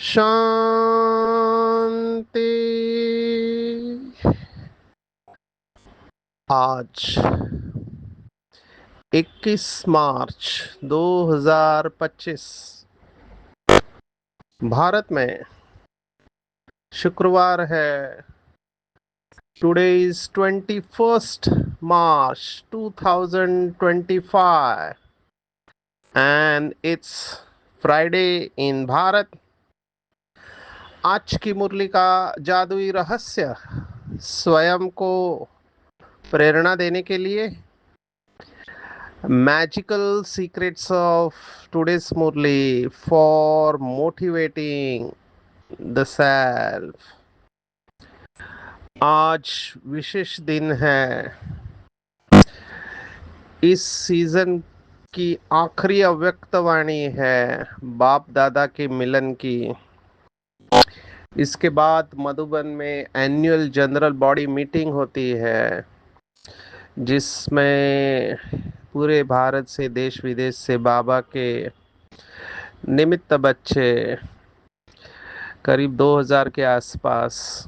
शांति। आज 21 मार्च 2025 भारत में शुक्रवार है। Today is 21st March 2025 and it's Friday in Bharat. आज की मुरली का जादुई रहस्य स्वयं को प्रेरणा देने के लिए magical secrets of today's Murli for motivating the self। आज विशेष दिन है। इस सीजन की आखिरी अव्यक्त वाणी है बाप दादा के मिलन की। इसके बाद मधुबन में एनुअल जनरल बॉडी मीटिंग होती है, जिसमें पूरे भारत से देश विदेश से बाबा के निमित्त बच्चे करीब 2000 के आसपास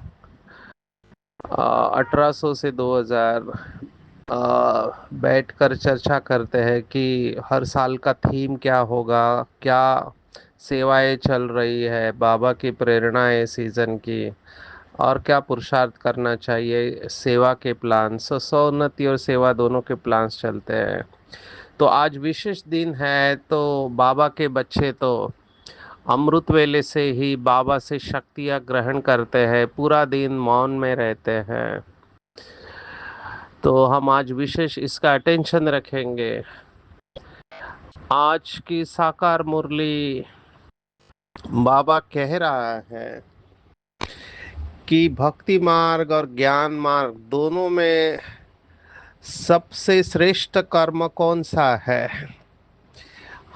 1800 से 2000 बैठकर चर्चा करते हैं कि हर साल का थीम क्या होगा, क्या सेवाएं चल रही है, बाबा की प्रेरणा है सीजन की, और क्या पुरुषार्थ करना चाहिए। सेवा के प्लान, स्वोन्नति और सेवा दोनों के प्लान्स चलते हैं। तो आज विशेष दिन है, तो बाबा के बच्चे तो अमृत वेले से ही बाबा से शक्तियाँ ग्रहण करते हैं, पूरा दिन मौन में रहते हैं। तो हम आज विशेष इसका अटेंशन रखेंगे। आज की साकार मुरली बाबा कह रहा है कि भक्ति मार्ग और ज्ञान मार्ग दोनों में सबसे श्रेष्ठ कर्म कौन सा है।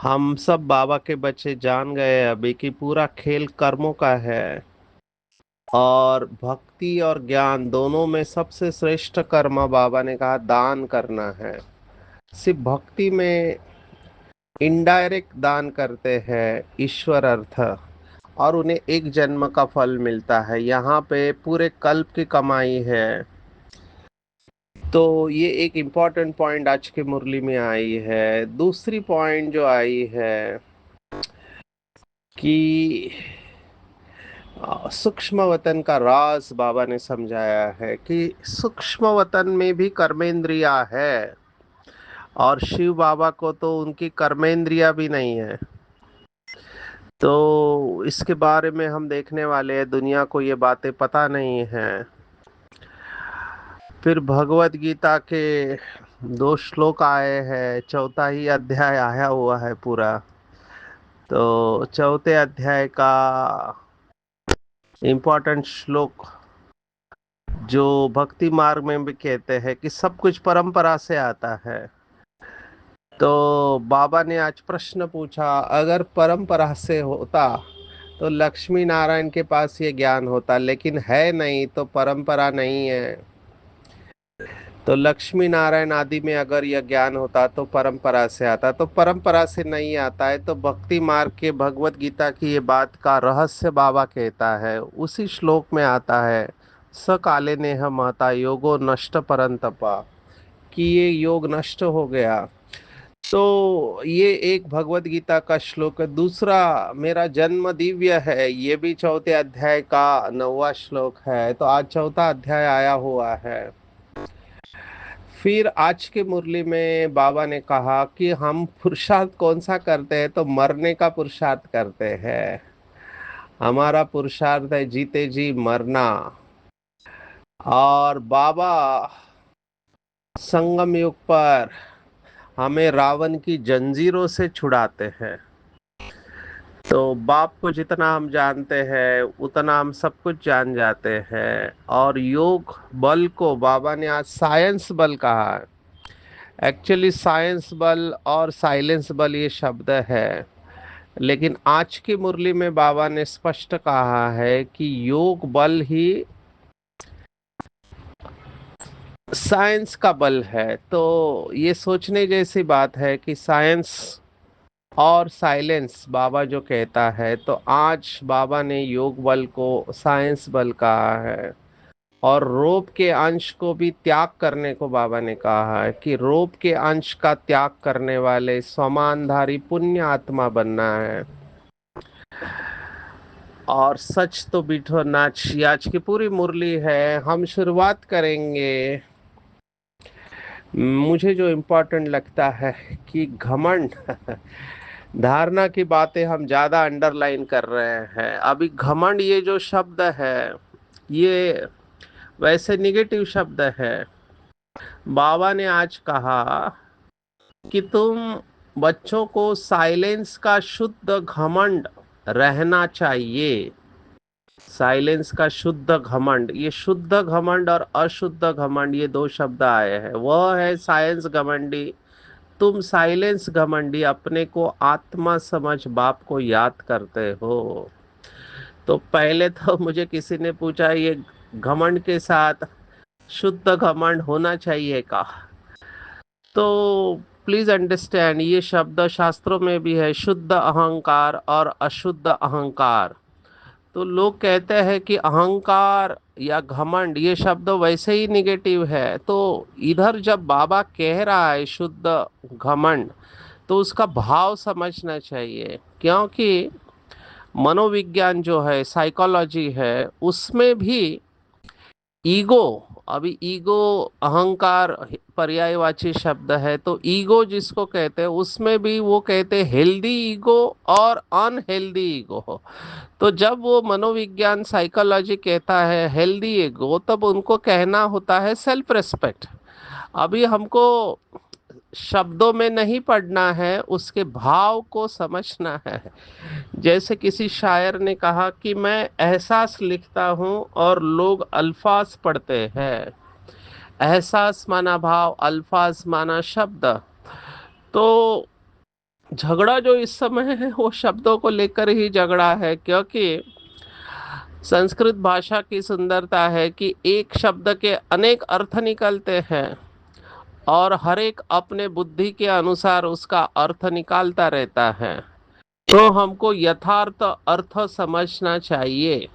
हम सब बाबा के बच्चे जान गए अभी कि पूरा खेल कर्मों का है, और भक्ति और ज्ञान दोनों में सबसे श्रेष्ठ कर्म बाबा ने कहा दान करना है। सिर्फ भक्ति में इनडायरेक्ट दान करते हैं ईश्वर अर्थ, और उन्हें एक जन्म का फल मिलता है। यहाँ पे पूरे कल्प की कमाई है। तो ये एक इम्पॉर्टेंट पॉइंट आज की मुरली में आई है। दूसरी पॉइंट जो आई है कि सूक्ष्म वतन का राज बाबा ने समझाया है कि सूक्ष्म वतन में भी कर्मेंद्रिया है, और शिव बाबा को तो उनकी कर्मेंद्रिया भी नहीं है। तो इसके बारे में हम देखने वाले हैं, दुनिया को ये बातें पता नहीं हैं। फिर भगवत गीता के 2 श्लोक आए हैं, चौथा ही अध्याय आया हुआ है पूरा। तो चौथे अध्याय का इम्पोर्टेंट श्लोक जो भक्ति मार्ग में भी कहते हैं कि सब कुछ परंपरा से आता है। तो बाबा ने आज प्रश्न पूछा, अगर परंपरा से होता तो लक्ष्मी नारायण के पास ये ज्ञान होता, लेकिन है नहीं तो परंपरा नहीं है। तो लक्ष्मी नारायण आदि में अगर यह ज्ञान होता तो परंपरा से आता, तो परंपरा से नहीं आता है। तो भक्ति मार्ग के भगवत गीता की ये बात का रहस्य बाबा कहता है, उसी श्लोक में आता है, स काले नेह महता योगो नष्ट परंतपा, कि ये योग नष्ट हो गया। तो ये एक भगवत गीता का श्लोक है। दूसरा, मेरा जन्म दिव्य है, ये भी चौथे अध्याय का 9वां श्लोक है। तो आज चौथा अध्याय आया हुआ है। फिर आज के मुरली में बाबा ने कहा कि हम पुरुषार्थ कौन सा करते हैं, तो मरने का पुरुषार्थ करते हैं। हमारा पुरुषार्थ है जीते जी मरना। और बाबा संगम युग पर हमें रावण की जंजीरों से छुड़ाते हैं। तो बाप को जितना हम जानते हैं उतना हम सब कुछ जान जाते हैं। और योग बल को बाबा ने आज साइंस बल कहा है। एक्चुअली साइंस बल और साइलेंस बल ये शब्द है, लेकिन आज की मुरली में बाबा ने स्पष्ट कहा है कि योग बल ही साइंस का बल है। तो ये सोचने जैसी बात है कि साइंस और साइलेंस बाबा जो कहता है, तो आज बाबा ने योग बल को साइंस बल कहा है। और रोप के अंश को भी त्याग करने को बाबा ने कहा है कि रोप के अंश का त्याग करने वाले स्वमानधारी पुण्य आत्मा बनना है। और सच तो बिठो नाच आज की पूरी मुरली है। हम शुरुआत करेंगे। मुझे जो इम्पोर्टेंट लगता है कि घमंड धारणा की बातें हम ज्यादा अंडरलाइन कर रहे हैं। अभी घमंड ये जो शब्द है, ये वैसे निगेटिव शब्द है। बाबा ने आज कहा कि तुम बच्चों को साइलेंस का शुद्ध घमंड रहना चाहिए। साइलेंस का शुद्ध घमंड, ये शुद्ध घमंड और अशुद्ध घमंड ये दो शब्द आए हैं। वह है साइंस घमंडी, तुम साइलेंस घमंडी अपने को आत्मा समझ बाप को याद करते हो। तो पहले तो मुझे किसी ने पूछा ये घमंड के साथ शुद्ध घमंड होना चाहिए का। तो प्लीज अंडरस्टैंड, ये शब्द शास्त्रों में भी है, शुद्ध अहंकार और अशुद्ध अहंकार। तो लोग कहते हैं कि अहंकार या घमंड ये शब्द वैसे ही निगेटिव है। तो इधर जब बाबा कह रहा है शुद्ध घमंड, तो उसका भाव समझना चाहिए। क्योंकि मनोविज्ञान जो है, साइकोलॉजी है, उसमें भी ईगो, अभी ईगो अहंकार पर्यायवाची शब्द है, तो ईगो जिसको कहते हैं उसमें भी वो कहते हैं हेल्दी ईगो और अनहेल्दी ईगो। तो जब वो मनोविज्ञान साइकोलॉजी कहता है हेल्दी ईगो, तब उनको कहना होता है सेल्फ रेस्पेक्ट। अभी हमको शब्दों में नहीं पढ़ना है, उसके भाव को समझना है। जैसे किसी शायर ने कहा कि मैं एहसास लिखता हूँ और लोग अल्फाज पढ़ते हैं। एहसास माना भाव, अल्फाज माना शब्द। तो झगड़ा जो इस समय है वो शब्दों को लेकर ही झगड़ा है। क्योंकि संस्कृत भाषा की सुंदरता है कि एक शब्द के अनेक अर्थ निकलते हैं और हर एक अपने बुद्धि के अनुसार उसका अर्थ निकालता रहता है। तो हमको यथार्थ अर्थ समझना चाहिए।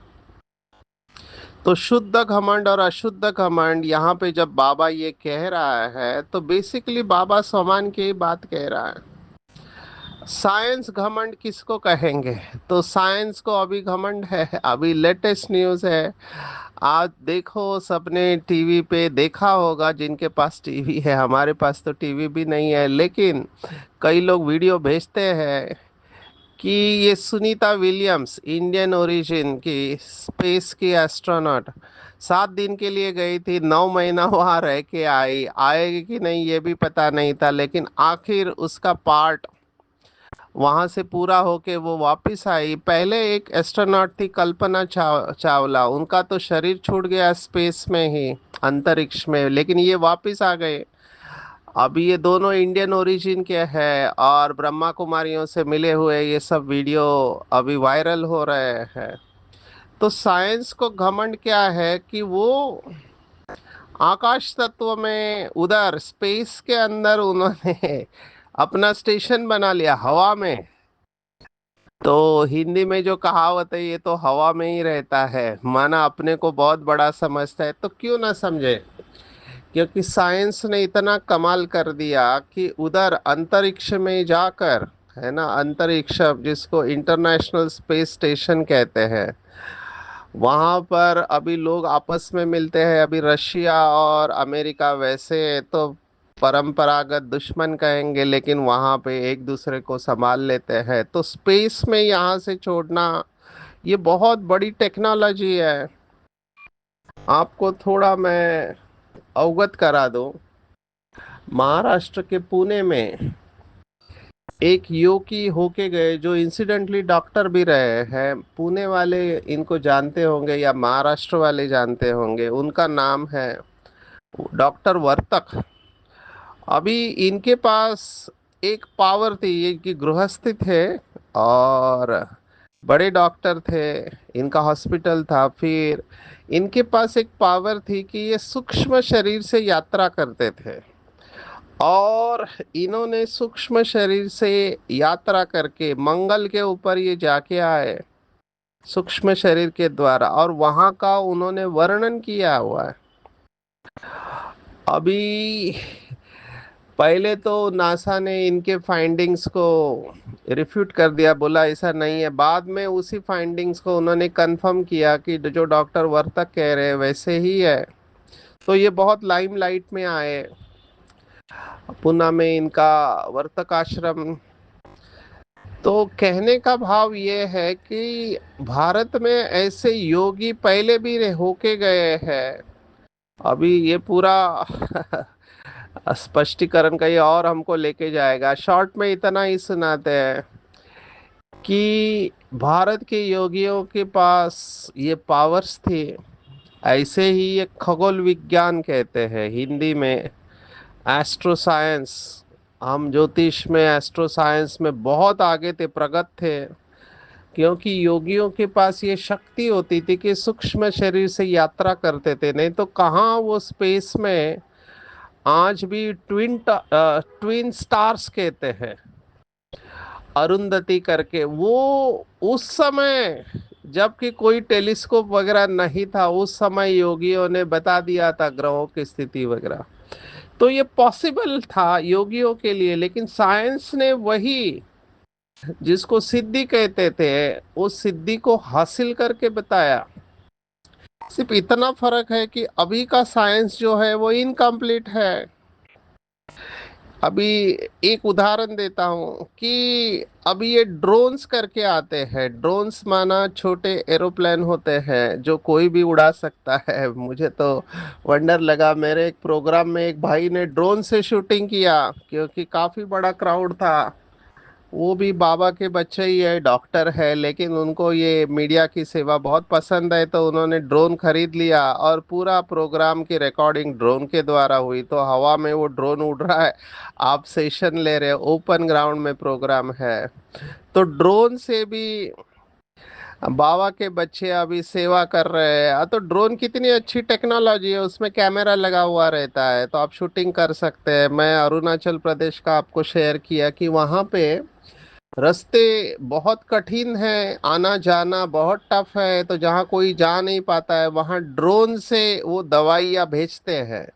तो शुद्ध घमंड और अशुद्ध घमंड यहाँ पे जब बाबा ये कह रहा है, तो बेसिकली बाबा समान की बात कह रहा है। साइंस घमंड किसको कहेंगे? तो साइंस को अभी घमंड है। अभी लेटेस्ट न्यूज़ है, आज देखो, सबने टीवी पे देखा होगा, जिनके पास टीवी है। हमारे पास तो टीवी भी नहीं है, लेकिन कई लोग वीडियो भेजते हैं कि ये सुनीता विलियम्स, इंडियन ओरिजिन की स्पेस की एस्ट्रोनॉट, 7 दिन के लिए गई थी, 9 महीना वहां रह के आई। आएगी कि नहीं ये भी पता नहीं था, लेकिन आखिर उसका पार्ट वहां से पूरा होके वो वापस आई। पहले एक एस्ट्रोनॉट थी कल्पना चावला, उनका तो शरीर छूट गया स्पेस में ही, अंतरिक्ष में, लेकिन ये वापस आ गए। अभी ये दोनों इंडियन ओरिजिन के हैं और ब्रह्मा कुमारियों से मिले हुए ये सब वीडियो अभी वायरल हो रहे हैं। तो साइंस को घमंड क्या है कि वो आकाश तत्व में, उधर स्पेस के अंदर उन्होंने अपना स्टेशन बना लिया हवा में। तो हिंदी में जो कहावत है, ये तो हवा में ही रहता है, माना अपने को बहुत बड़ा समझता है। तो क्यों ना समझे, क्योंकि साइंस ने इतना कमाल कर दिया कि उधर अंतरिक्ष में जाकर, है ना, अंतरिक्ष जिसको इंटरनेशनल स्पेस स्टेशन कहते हैं, वहाँ पर अभी लोग आपस में मिलते हैं। अभी रशिया और अमेरिका वैसे तो परंपरागत दुश्मन कहेंगे, लेकिन वहाँ पे एक दूसरे को संभाल लेते हैं। तो स्पेस में यहाँ से छोड़ना, ये बहुत बड़ी टेक्नोलॉजी है। आपको थोड़ा मैं अवगत करा दूं, महाराष्ट्र के पुणे में एक योगी होके गए जो इंसिडेंटली डॉक्टर भी रहे हैं, पुणे वाले इनको जानते होंगे या महाराष्ट्र वाले जानते होंगे, उनका नाम है डॉक्टर वर्तक। अभी इनके पास एक पावर थी, ये कि गृहस्थी थे और बड़े डॉक्टर थे, इनका हॉस्पिटल था। फिर इनके पास एक पावर थी कि ये सूक्ष्म शरीर से यात्रा करते थे, और इन्होंने सूक्ष्म शरीर से यात्रा करके मंगल के ऊपर ये जाके आए सूक्ष्म शरीर के द्वारा, और वहां का उन्होंने वर्णन किया हुआ है। अभी पहले तो नासा ने इनके फाइंडिंग्स को रिफ्यूट कर दिया, बोला ऐसा नहीं है। बाद में उसी फाइंडिंग्स को उन्होंने कंफर्म किया कि जो डॉक्टर वर्तक कह रहे हैं वैसे ही है। तो ये बहुत लाइमलाइट में आए। पुणे में इनका वर्तक आश्रम। तो कहने का भाव ये है कि भारत में ऐसे योगी पहले भी होके गए हैं। अभी ये पूरा स्पष्टीकरण कहीं और हमको लेके जाएगा। शॉर्ट में इतना ही सुनाते हैं कि भारत के योगियों के पास ये पावर्स थी। ऐसे ही ये खगोल विज्ञान कहते हैं हिंदी में, एस्ट्रो साइंस। हम ज्योतिष में, एस्ट्रो साइंस में बहुत आगे थे, प्रगत थे, क्योंकि योगियों के पास ये शक्ति होती थी कि सूक्ष्म शरीर से यात्रा करते थे। नहीं तो कहाँ वो स्पेस में आज भी ट्विन स्टार्स कहते हैं, अरुंधति करके, वो उस समय जबकि कोई टेलीस्कोप वगैरह नहीं था, उस समय योगियों ने बता दिया था ग्रहों की स्थिति वगैरह। तो ये पॉसिबल था योगियों के लिए, लेकिन साइंस ने वही जिसको सिद्धि कहते थे उस सिद्धि को हासिल करके बताया। सिर्फ इतना फर्क है कि अभी का साइंस जो है वो इनकम्प्लीट है। अभी एक उदाहरण देता हूँ कि अभी ये ड्रोन्स करके आते हैं। ड्रोन्स माना छोटे एरोप्लेन होते हैं जो कोई भी उड़ा सकता है। मुझे तो वंडर लगा, मेरे एक प्रोग्राम में एक भाई ने ड्रोन से शूटिंग किया, क्योंकि काफी बड़ा क्राउड था। वो भी बाबा के बच्चे ही है, डॉक्टर है, लेकिन उनको ये मीडिया की सेवा बहुत पसंद है, तो उन्होंने ड्रोन खरीद लिया और पूरा प्रोग्राम की रिकॉर्डिंग ड्रोन के द्वारा हुई। तो हवा में वो ड्रोन उड़ रहा है, आप सेशन ले रहे हो, ओपन ग्राउंड में प्रोग्राम है। तो ड्रोन से भी बाबा के बच्चे अभी सेवा कर रहे हैं। तो ड्रोन कितनी अच्छी टेक्नोलॉजी है, उसमें कैमरा लगा हुआ रहता है, तो आप शूटिंग कर सकते हैं। मैं अरुणाचल प्रदेश का आपको शेयर किया कि वहाँ पे रास्ते बहुत कठिन है, आना जाना बहुत टफ है, तो जहाँ कोई जा नहीं पाता है वहाँ ड्रोन से वो दवाइयाँ भेजते हैं।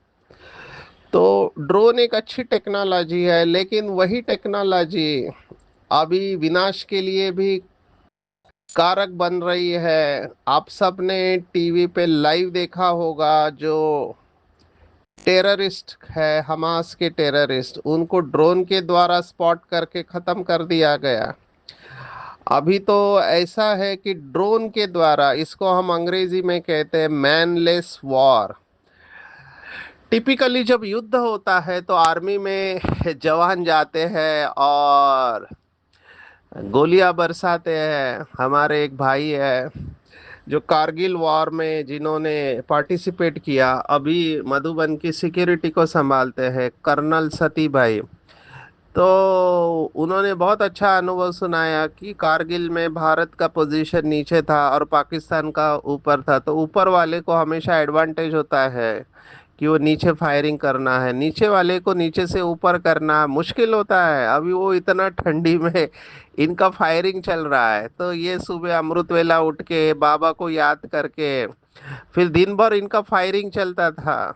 तो ड्रोन एक अच्छी टेक्नोलॉजी है, लेकिन वही टेक्नोलॉजी अभी विनाश के लिए भी कारक बन रही है। आप सब ने टीवी पे लाइव देखा होगा, जो टेररिस्ट है, हमास के टेररिस्ट, उनको ड्रोन के द्वारा स्पॉट करके खत्म कर दिया गया। अभी तो ऐसा है कि ड्रोन के द्वारा, इसको हम अंग्रेजी में कहते हैं मैनलेस वॉर। टिपिकली जब युद्ध होता है तो आर्मी में जवान जाते हैं और गोलियां बरसाते हैं। हमारे एक भाई है जो कारगिल वॉर में जिन्होंने पार्टिसिपेट किया, अभी मधुबन की सिक्योरिटी को संभालते हैं, कर्नल सती भाई। तो उन्होंने बहुत अच्छा अनुभव सुनाया कि कारगिल में भारत का पोजीशन नीचे था और पाकिस्तान का ऊपर था, तो ऊपर वाले को हमेशा एडवांटेज होता है कि वो नीचे फायरिंग करना है, नीचे वाले को नीचे से ऊपर करना मुश्किल होता है। अभी वो इतना ठंडी में इनका फायरिंग चल रहा है, तो ये सुबह अमृत वेला उठ के बाबा को याद करके फिर दिन भर इनका फायरिंग चलता था।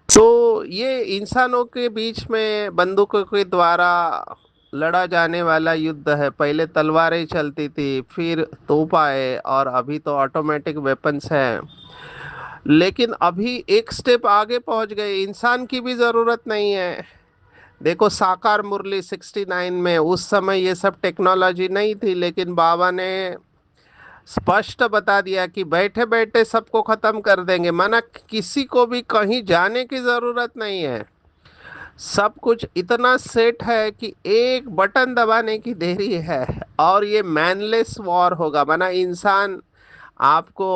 तो ये इंसानों के बीच में बंदूकों के द्वारा लड़ा जाने वाला युद्ध है। पहले तलवारें चलती थी, फिर तोप आए, और अभी तो ऑटोमेटिक वेपन्स हैं। लेकिन अभी एक स्टेप आगे पहुंच गए, इंसान की भी जरूरत नहीं है। देखो साकार मुरली 69 में, उस समय ये सब टेक्नोलॉजी नहीं थी, लेकिन बाबा ने स्पष्ट बता दिया कि बैठे बैठे सबको खत्म कर देंगे। माना किसी को भी कहीं जाने की जरूरत नहीं है, सब कुछ इतना सेट है कि एक बटन दबाने की देरी है और ये मैनलेस वॉर होगा। माना इंसान आपको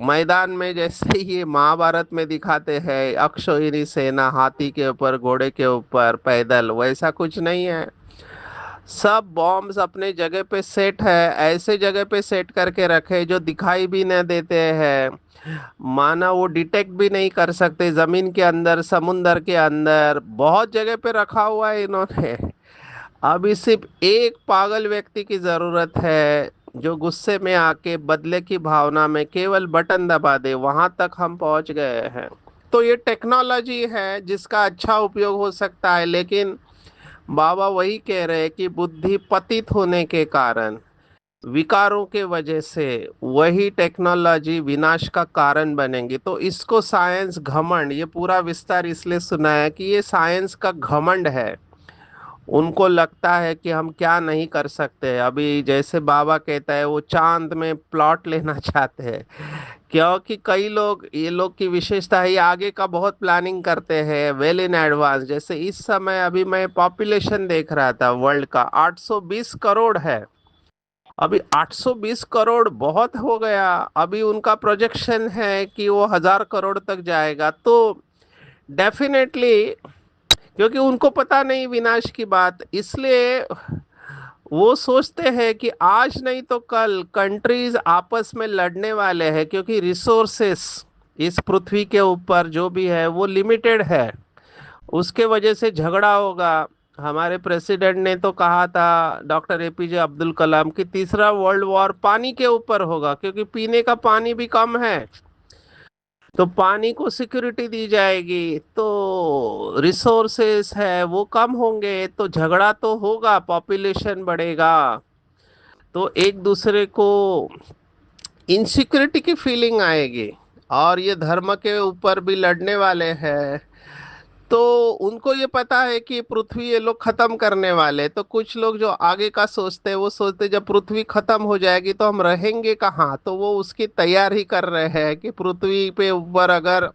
मैदान में जैसे ये महाभारत में दिखाते हैं अक्षौहिणी सेना हाथी के ऊपर घोड़े के ऊपर पैदल, वैसा कुछ नहीं है। सब बॉम्ब्स अपने जगह पे सेट है, ऐसे जगह पे सेट करके रखे जो दिखाई भी न देते हैं। माना वो डिटेक्ट भी नहीं कर सकते, जमीन के अंदर समुंदर के अंदर बहुत जगह पे रखा हुआ है इन्होंने। अभी सिर्फ एक पागल व्यक्ति की जरूरत है जो गुस्से में आके बदले की भावना में केवल बटन दबा दे, वहां तक हम पहुंच गए हैं। तो ये टेक्नोलॉजी है जिसका अच्छा उपयोग हो सकता है, लेकिन बाबा वही कह रहे हैं कि बुद्धि पतित होने के कारण, विकारों के वजह से वही टेक्नोलॉजी विनाश का कारण बनेंगी। तो इसको साइंस घमंड, ये पूरा विस्तार इसलिए सुनाया कि ये साइंस का घमंड है। उनको लगता है कि हम क्या नहीं कर सकते। अभी जैसे बाबा कहता है वो चांद में प्लॉट लेना चाहते हैं, क्योंकि कई लोग, ये लोग की विशेषता है ये आगे का बहुत प्लानिंग करते हैं वेल इन एडवांस। जैसे इस समय अभी मैं पॉपुलेशन देख रहा था वर्ल्ड का 820 करोड़ है। अभी 820 करोड़ बहुत हो गया। अभी उनका प्रोजेक्शन है कि वो 1000 करोड़ तक जाएगा। तो डेफिनेटली, क्योंकि उनको पता नहीं विनाश की बात, इसलिए वो सोचते हैं कि आज नहीं तो कल कंट्रीज आपस में लड़ने वाले हैं, क्योंकि रिसोर्सेस इस पृथ्वी के ऊपर जो भी है वो लिमिटेड है। उसके वजह से झगड़ा होगा। हमारे प्रेसिडेंट ने तो कहा था, डॉक्टर एपीजे अब्दुल कलाम, की तीसरा वर्ल्ड वॉर पानी के ऊपर होगा, क्योंकि पीने का पानी भी कम है। तो पानी को सिक्योरिटी दी जाएगी, तो रिसोर्सेस है वो कम होंगे, तो झगड़ा तो होगा, पॉपुलेशन बढ़ेगा, तो एक दूसरे को इनसिक्योरिटी की फीलिंग आएगी। और ये धर्म के ऊपर भी लड़ने वाले हैं। तो उनको ये पता है कि पृथ्वी ये लोग खत्म करने वाले, तो कुछ लोग जो आगे का सोचते हैं वो सोचते जब पृथ्वी खत्म हो जाएगी तो हम रहेंगे कहाँ, तो वो उसकी तैयारी कर रहे हैं कि पृथ्वी पे ऊपर अगर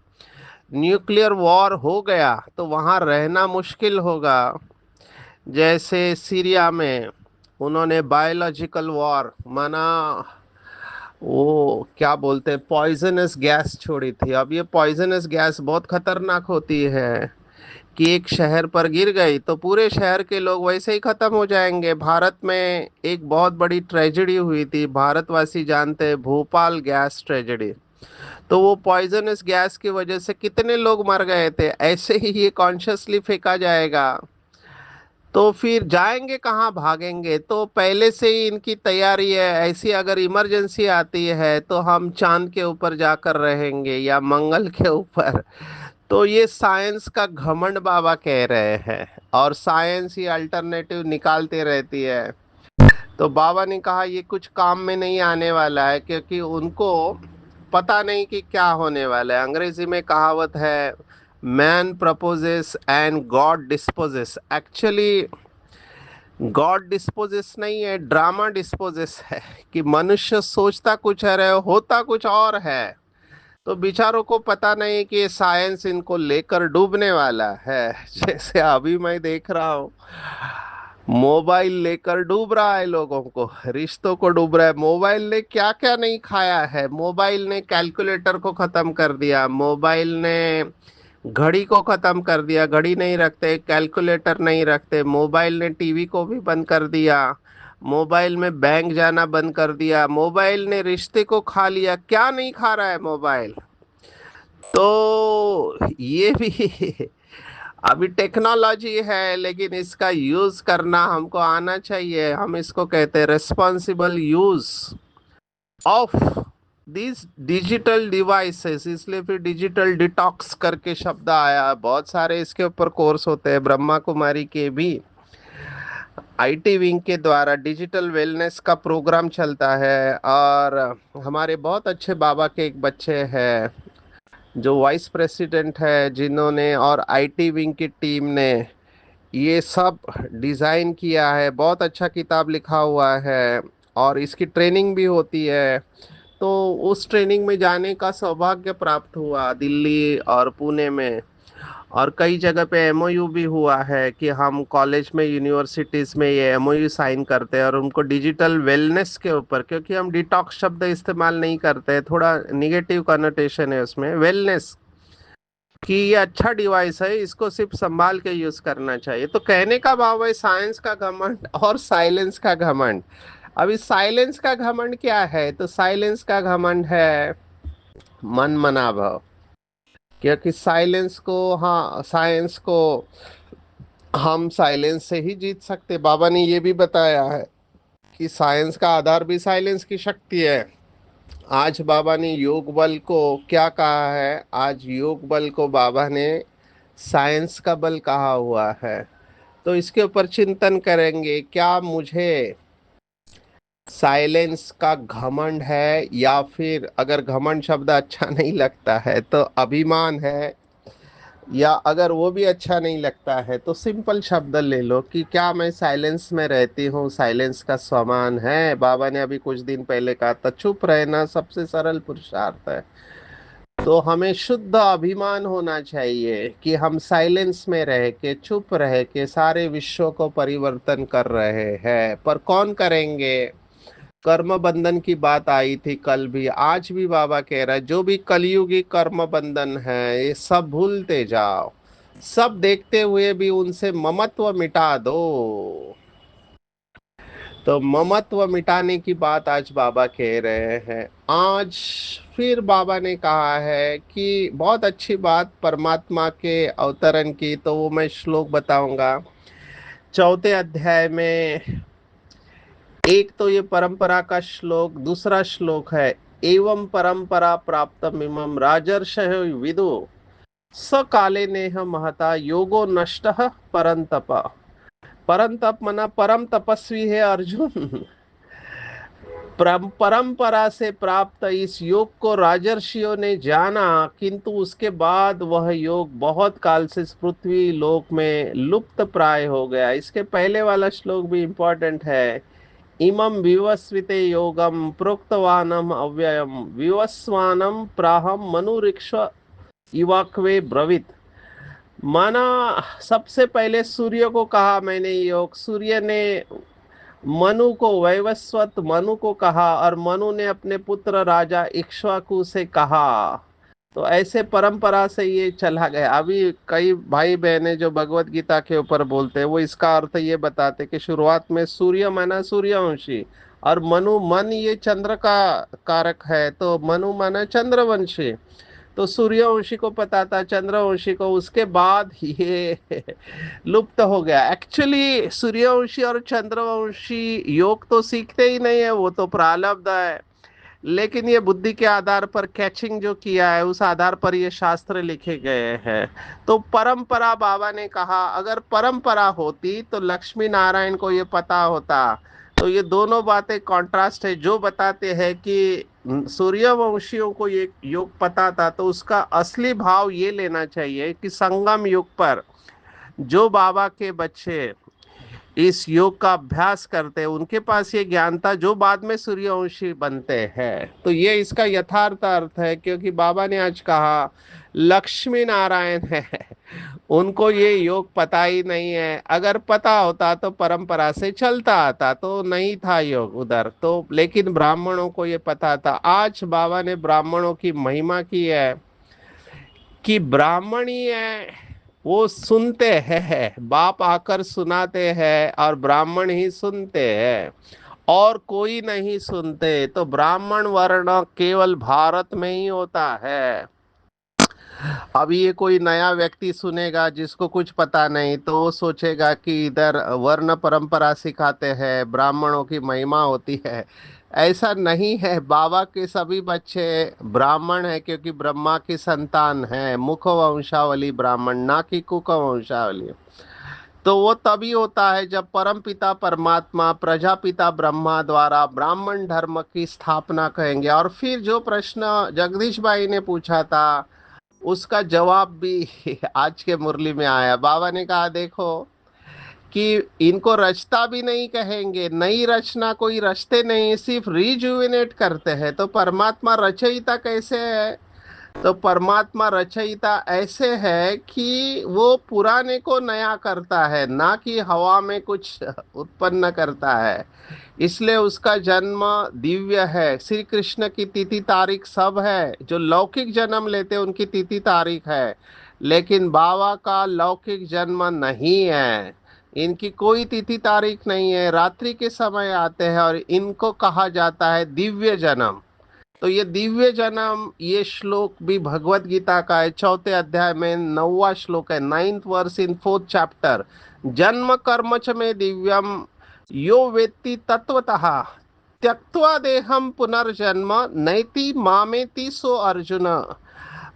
न्यूक्लियर वॉर हो गया तो वहाँ रहना मुश्किल होगा। जैसे सीरिया में उन्होंने बायोलॉजिकल वॉर, माना वो क्या बोलते हैं, पॉइजनस गैस छोड़ी थी। अब ये पॉइजनस गैस बहुत खतरनाक होती है कि एक शहर पर गिर गई तो पूरे शहर के लोग वैसे ही खत्म हो जाएंगे। भारत में एक बहुत बड़ी ट्रेजेडी हुई थी, भारतवासी जानते हैं, भोपाल गैस ट्रेजेडी। तो वो पॉइजनस गैस की वजह से कितने लोग मर गए थे। ऐसे ही ये कॉन्शियसली फेंका जाएगा तो फिर जाएंगे कहाँ, भागेंगे। तो पहले से ही इनकी तैयारी है, ऐसी अगर इमरजेंसी आती है तो हम चांद के ऊपर जाकर रहेंगे या मंगल के ऊपर। तो ये साइंस का घमंड बाबा कह रहे हैं, और साइंस ही अल्टरनेटिव निकालती रहती है। तो बाबा ने कहा ये कुछ काम में नहीं आने वाला है, क्योंकि उनको पता नहीं कि क्या होने वाला है। अंग्रेजी में कहावत है, man proposes and God disposes. Actually God disposes नहीं है, ड्रामा डिस्पोजेस है, कि मनुष्य सोचता कुछ है, होता कुछ और है। तो बेचारों को पता नहीं कि ये साइंस इनको लेकर डूबने वाला है। जैसे अभी मैं देख रहा हूँ मोबाइल लेकर डूब रहा है लोगों को, रिश्तों को डूब रहा है। मोबाइल ने क्या क्या नहीं खाया है। मोबाइल ने कैलकुलेटर को खत्म कर दिया, मोबाइल ने घड़ी को खत्म कर दिया, घड़ी नहीं रखते, कैलकुलेटर नहीं रखते। मोबाइल ने टीवी को भी बंद कर दिया, मोबाइल में बैंक जाना बंद कर दिया, मोबाइल ने रिश्ते को खा लिया। क्या नहीं खा रहा है मोबाइल। तो ये भी अभी टेक्नोलॉजी है, लेकिन इसका यूज करना हमको आना चाहिए। हम इसको कहते हैं responsible use of this digital devices. इसलिए फिर डिजिटल डिटॉक्स करके शब्द आया। बहुत सारे इसके ऊपर कोर्स होते हैं, ब्रह्मा कुमारी के भी आईटी विंग के द्वारा डिजिटल वेलनेस का प्रोग्राम चलता है। और हमारे बहुत अच्छे बाबा के एक बच्चे हैं जो वाइस प्रेसिडेंट है, जिन्होंने और आईटी विंग की टीम ने ये सब डिज़ाइन किया है। बहुत अच्छा किताब लिखा हुआ है और इसकी ट्रेनिंग भी होती है। तो उस ट्रेनिंग में जाने का सौभाग्य प्राप्त हुआ दिल्ली और पुणे में। और कई जगह पे एमओयू भी हुआ है कि हम कॉलेज में यूनिवर्सिटीज में ये एमओयू साइन करते हैं और उनको डिजिटल वेलनेस के ऊपर, क्योंकि हम डिटॉक्स शब्द इस्तेमाल नहीं करते हैं, थोड़ा निगेटिव कनोटेशन है उसमें, वेलनेस, कि ये अच्छा डिवाइस है, इसको सिर्फ संभाल के यूज करना चाहिए। तो कहने का भाव है साइंस का घमंड और साइलेंस का घमंड। अभी साइलेंस का घमंड क्या है? तो साइलेंस का घमंड है मन मना भाव, क्योंकि साइलेंस को, हाँ, साइंस को हम साइलेंस से ही जीत सकते। बाबा ने ये भी बताया है कि साइंस का आधार भी साइलेंस की शक्ति है। आज बाबा ने योग बल को क्या कहा है? आज योग बल को बाबा ने साइंस का बल कहा हुआ है। तो इसके ऊपर चिंतन करेंगे, क्या मुझे साइलेंस का घमंड है, या फिर अगर घमंड शब्द अच्छा नहीं लगता है तो अभिमान है, या अगर वो भी अच्छा नहीं लगता है तो सिंपल शब्द ले लो कि क्या मैं साइलेंस में रहती हूँ, साइलेंस का समान है। बाबा ने अभी कुछ दिन पहले कहा था चुप रहना सबसे सरल पुरुषार्थ है। तो हमें शुद्ध अभिमान होना चाहिए कि हम साइलेंस में रह के, चुप रह के सारे विश्व को परिवर्तन कर रहे हैं। पर कौन करेंगे? कर्म बंधन की बात आई थी कल भी, आज भी बाबा कह रहा है जो भी कलयुगी कर्म बंधन है ये सब भूलते जाओ, सब देखते हुए भी उनसे ममत्व मिटा दो। तो ममत्व मिटाने की बात आज बाबा कह रहे हैं। आज फिर बाबा ने कहा है कि बहुत अच्छी बात परमात्मा के अवतरण की, तो वो मैं श्लोक बताऊंगा। चौथे अध्याय में एक तो ये परंपरा का श्लोक, दूसरा श्लोक है एवं परंपरा प्राप्त इमं राजर्षय विदु स काले नेह महता योगो नष्टः परंतप। परंतप मना परम तपस्वी है अर्जुन। परंपरा से प्राप्त इस योग को राजर्षियों ने जाना, किंतु उसके बाद वह योग बहुत काल से इस पृथ्वी लोक में लुप्त प्राय हो गया। इसके पहले वाला श्लोक भी इंपॉर्टेंट है। इमं विवस्विते योगम प्रोक्तवानम अव्ययम विवस्वानम प्राहम मनुरिक्ष इवाक्वे ब्रवीत। माना सबसे पहले सूर्य को कहा मैंने योग, सूर्य ने मनु को, वैवस्वत मनु को कहा, और मनु ने अपने पुत्र राजा इक्ष्वाकु से कहा। तो ऐसे परंपरा से ये चला गया। अभी कई भाई बहने जो भगवत गीता के ऊपर बोलते हैं वो इसका अर्थ ये बताते कि शुरुआत में सूर्य माना सूर्यवंशी, और मनु, मन ये चंद्र का कारक है, तो मनु माना चंद्रवंशी। तो सूर्यवंशी को पता था, चंद्रवंशी को, उसके बाद ये लुप्त हो गया। एक्चुअली सूर्यवंशी और चंद्रवंशी योग तो सीखते ही नहीं है, वो तो प्रारब्ध है। लेकिन ये बुद्धि के आधार पर कैचिंग जो किया है उस आधार पर ये शास्त्र लिखे गए हैं। तो परंपरा, बाबा ने कहा अगर परंपरा होती तो लक्ष्मी नारायण को ये पता होता। तो ये दोनों बातें कॉन्ट्रास्ट है। जो बताते हैं कि सूर्यवंशियों को ये योग पता था, तो उसका असली भाव ये लेना चाहिए कि संगम युग पर जो बाबा के बच्चे इस योग का अभ्यास करते हैं उनके पास ये ज्ञान था जो बाद में सूर्यवंशी बनते हैं। तो ये इसका यथार्थ अर्थ है, क्योंकि बाबा ने आज कहा लक्ष्मी नारायण है, उनको ये योग पता ही नहीं है। अगर पता होता तो परंपरा से चलता आता, तो नहीं था योग उधर तो, लेकिन ब्राह्मणों को ये पता था। आज बाबा ने ब्राह्मणों की महिमा की है कि ब्राह्मण ही है, वो सुनते हैं, बाप आकर सुनाते हैं और ब्राह्मण ही सुनते हैं, और कोई नहीं सुनते। तो ब्राह्मण वर्ण केवल भारत में ही होता है। अभी ये कोई नया व्यक्ति सुनेगा जिसको कुछ पता नहीं, तो वो सोचेगा कि इधर वर्ण परंपरा सिखाते हैं, ब्राह्मणों की महिमा होती है। ऐसा नहीं है। बाबा के सभी बच्चे ब्राह्मण है, क्योंकि ब्रह्मा की संतान है, मुख वंशावली ब्राह्मण, ना कि कुक वंशावली। तो वो तभी होता है जब परम पिता परमात्मा प्रजापिता ब्रह्मा द्वारा ब्राह्मण धर्म की स्थापना करेंगे। और फिर जो प्रश्न जगदीश भाई ने पूछा था उसका जवाब भी आज के मुरली में आया। बाबा ने कहा देखो कि इनको रचता भी नहीं कहेंगे, नई रचना कोई रचते नहीं, सिर्फ रिजुविनेट करते हैं। तो परमात्मा रचयिता कैसे है? तो परमात्मा रचयिता ऐसे है कि वो पुराने को नया करता है, ना कि हवा में कुछ उत्पन्न करता है। इसलिए उसका जन्म दिव्य है। श्री कृष्ण की तिथि तारीख सब है, जो लौकिक जन्म लेते उनकी तिथि तारीख है, लेकिन बाबा का लौकिक जन्म नहीं है। इनकी कोई तिथि तारीख नहीं है, रात्रि के समय आते हैं और इनको कहा जाता है दिव्य जन्म। तो ये दिव्य जन्म, ये श्लोक भी भगवत गीता का है, 4थे अध्याय में 9वां श्लोक है, 9th वर्स इन 4th चैप्टर। जन्म कर्म च में दिव्यम यो वेत्ति तत्वतः त्यक्त्वा देहम पुनर्जन्म नैति मामेति सो अर्जुन।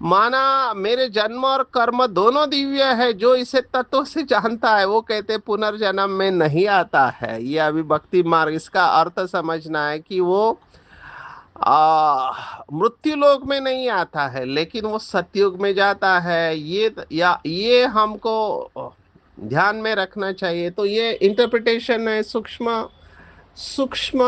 माना मेरे जन्म और कर्म दोनों दिव्य है, जो इसे तत्व से जानता है वो कहते पुनर्जन्म में नहीं आता है। ये अभी भक्ति मार्ग, इसका अर्थ समझना है कि वो मृत्यु लोक में नहीं आता है, लेकिन वो सतयुग में जाता है। ये हमको ध्यान में रखना चाहिए। तो ये इंटरप्रिटेशन है, सूक्ष्म सूक्ष्म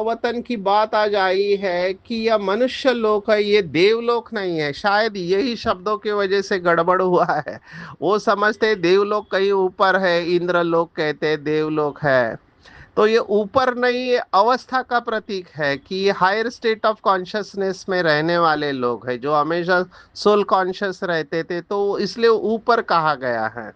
वतन की बात आ जाई है कि यह मनुष्य लोक है, ये देवलोक नहीं है। शायद यही शब्दों की वजह से गड़बड़ हुआ है। वो समझते देवलोक कहीं ऊपर है, इंद्र लोक कहते देवलोक है। तो ये ऊपर नहीं, ये अवस्था का प्रतीक है कि ये हायर स्टेट ऑफ कॉन्शियसनेस में रहने वाले लोग हैं, जो हमेशा सोल कॉन्शियस रहते थे, तो इसलिए ऊपर कहा गया है।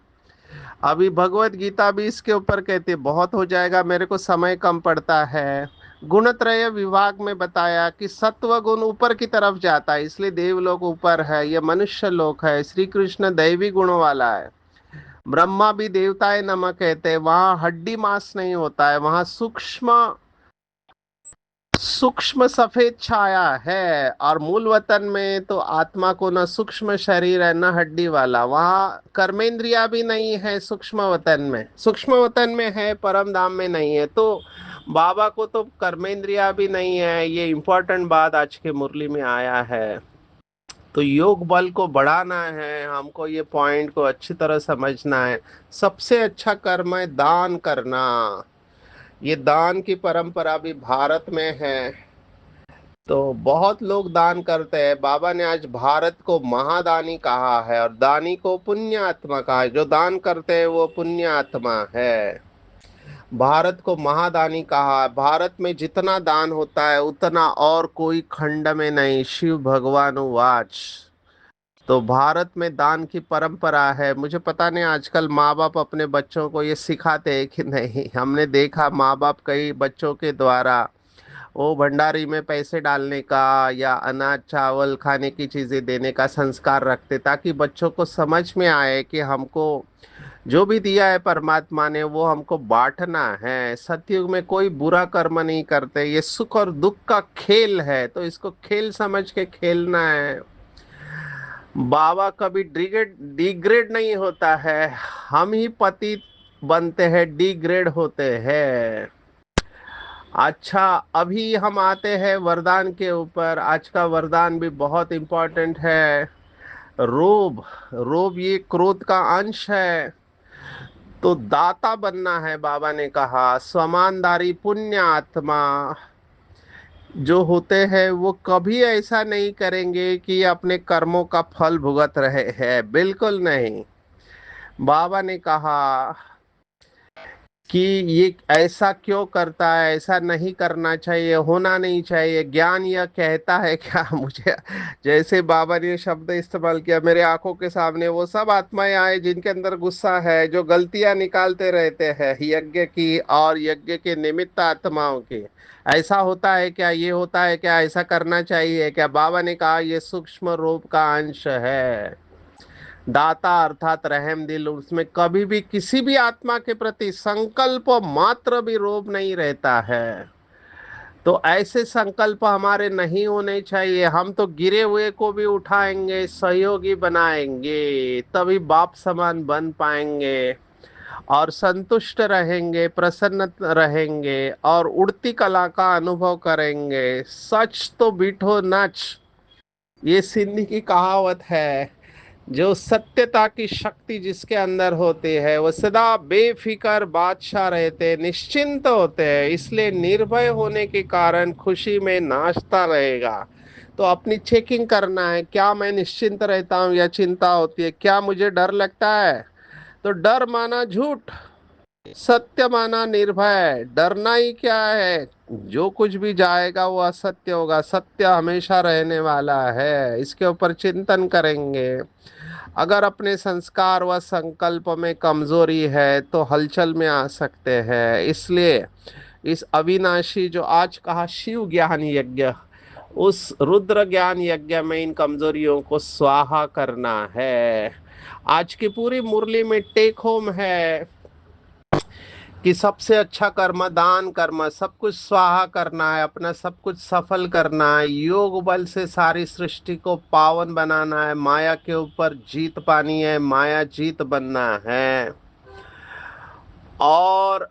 अभी भगवत गीता भी इसके ऊपर कहते, बहुत हो जाएगा, मेरे को समय कम पड़ता है। गुणत्रय विभाग में बताया कि सत्व गुण ऊपर की तरफ जाता है, इसलिए देवलोक ऊपर है, ये मनुष्य लोक है। श्री कृष्ण दैवी गुणों वाला है। ब्रह्मा भी देवताए नमः कहते हैं, वहां हड्डी मांस नहीं होता है, वहां सूक्ष्म सूक्ष्म सफेद छाया है। और मूल वतन में तो आत्मा को न सूक्ष्म शरीर है न हड्डी वाला, वहां कर्मेंद्रिया भी नहीं है। सूक्ष्म वतन में, सूक्ष्म वतन में है, परम धाम में नहीं है। तो बाबा को तो कर्मेंद्रिया भी नहीं है। ये इम्पोर्टेंट बात आज के मुरली में आया है। तो योग बल को बढ़ाना है हमको, ये पॉइंट को अच्छी तरह समझना है। सबसे अच्छा कर्म है दान करना। ये दान की परंपरा भी भारत में है। तो बहुत लोग दान करते हैं। बाबा ने आज भारत को महादानी कहा है, और दानी को पुण्य आत्मा कहा है। जो दान करते हैं वो पुण्य आत्मा है। भारत को महादानी कहा है। भारत में जितना दान होता है उतना और कोई खंड में नहीं। शिव भगवान वाच। तो भारत में दान की परंपरा है। मुझे पता नहीं आजकल माँ बाप अपने बच्चों को ये सिखाते हैं कि नहीं। हमने देखा माँ बाप कई बच्चों के द्वारा वो भंडारी में पैसे डालने का या अनाज चावल खाने की चीजें देने का संस्कार रखते, ताकि बच्चों को समझ में आए कि हमको जो भी दिया है परमात्मा ने वो हमको बांटना है। सतयुग में कोई बुरा कर्म नहीं करते, ये सुख और दुख का खेल है, तो इसको खेल समझ के खेलना है। बाबा कभी डिग्रेड डिग्रेड नहीं होता है, हम ही पतित बनते हैं, डिग्रेड होते हैं। अच्छा, अभी हम आते हैं वरदान के ऊपर। आज का वरदान भी बहुत इंपॉर्टेंट है। रोब, रोब ये क्रोध का अंश है। तो दाता बनना है। बाबा ने कहा स्वमानदारी पुण्य आत्मा जो होते हैं वो कभी ऐसा नहीं करेंगे कि अपने कर्मों का फल भुगत रहे हैं, बिल्कुल नहीं। बाबा ने कहा कि ये ऐसा क्यों करता है, ऐसा नहीं करना चाहिए, होना नहीं चाहिए। ज्ञान यह कहता है क्या मुझे, जैसे बाबा ने शब्द इस्तेमाल किया, मेरे आंखों के सामने वो सब आत्माएं आए जिनके अंदर गुस्सा है, जो गलतियां निकालते रहते हैं यज्ञ की और यज्ञ के निमित्त आत्माओं की। ऐसा होता है क्या, ये होता है क्या, ऐसा करना चाहिए क्या? बाबा ने कहा ये सूक्ष्म रूप का अंश है। दाता अर्थात रहम दिल, उसमें कभी भी किसी भी आत्मा के प्रति संकल्प मात्र भी रोब नहीं रहता है। तो ऐसे संकल्प हमारे नहीं होने चाहिए। हम तो गिरे हुए को भी उठाएंगे, सहयोगी बनाएंगे, तभी बाप समान बन पाएंगे और संतुष्ट रहेंगे, प्रसन्न रहेंगे और उड़ती कला का अनुभव करेंगे। सच तो बिठो नच, ये सिंधी की कहावत है। जो सत्यता की शक्ति जिसके अंदर होती है वो सदा बेफिक्र बादशाह रहते, निश्चिंत होते हैं, इसलिए निर्भय होने के कारण खुशी में नाचता रहेगा। तो अपनी चेकिंग करना है, क्या मैं निश्चिंत रहता हूँ या चिंता होती है, क्या मुझे डर लगता है। तो डर माना झूठ, सत्य माना निर्भय। डरना ही क्या है, जो कुछ भी जाएगा वो असत्य होगा, सत्य हमेशा रहने वाला है, इसके ऊपर चिंतन करेंगे। अगर अपने संस्कार व संकल्प में कमजोरी है तो हलचल में आ सकते हैं, इसलिए इस अविनाशी जो आज कहा शिव ज्ञान यज्ञ, उस रुद्र ज्ञान यज्ञ में इन कमजोरियों को स्वाहा करना है। आज की पूरी मुरली में टेक होम है कि सबसे अच्छा कर्म दान कर्म, सब कुछ स्वाहा करना है, अपना सब कुछ सफल करना है, योग बल से सारी सृष्टि को पावन बनाना है, माया के ऊपर जीत पानी है, माया जीत बनना है। और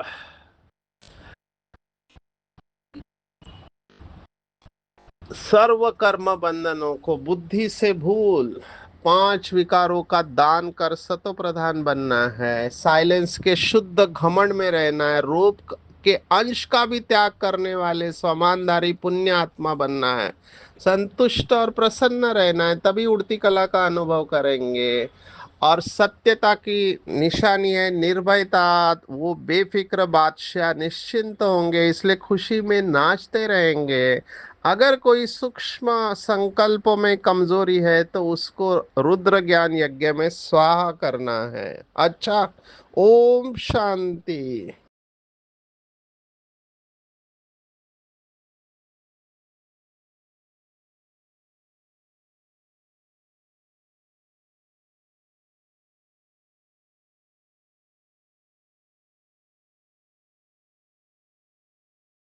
सर्व कर्म बंधनों को बुद्धि से भूल, पांच विकारों का दान कर सतो प्रधान बनना है, साइलेंस के शुद्ध घमंड में रहना है, रूप के अंश का भी त्याग करने वाले स्वमानधारी पुण्य आत्मा बनना है, संतुष्ट और प्रसन्न रहना है, तभी उड़ती कला का अनुभव करेंगे। और सत्यता की निशानी है निर्भयता, वो बेफिक्र बादशाह निश्चिंत होंगे, इसलिए खुशी में नाचते रहेंगे। अगर कोई सूक्ष्म संकल्पों में कमजोरी है तो उसको रुद्र ज्ञान यज्ञ में स्वाहा करना है। अच्छा, ओम शांति।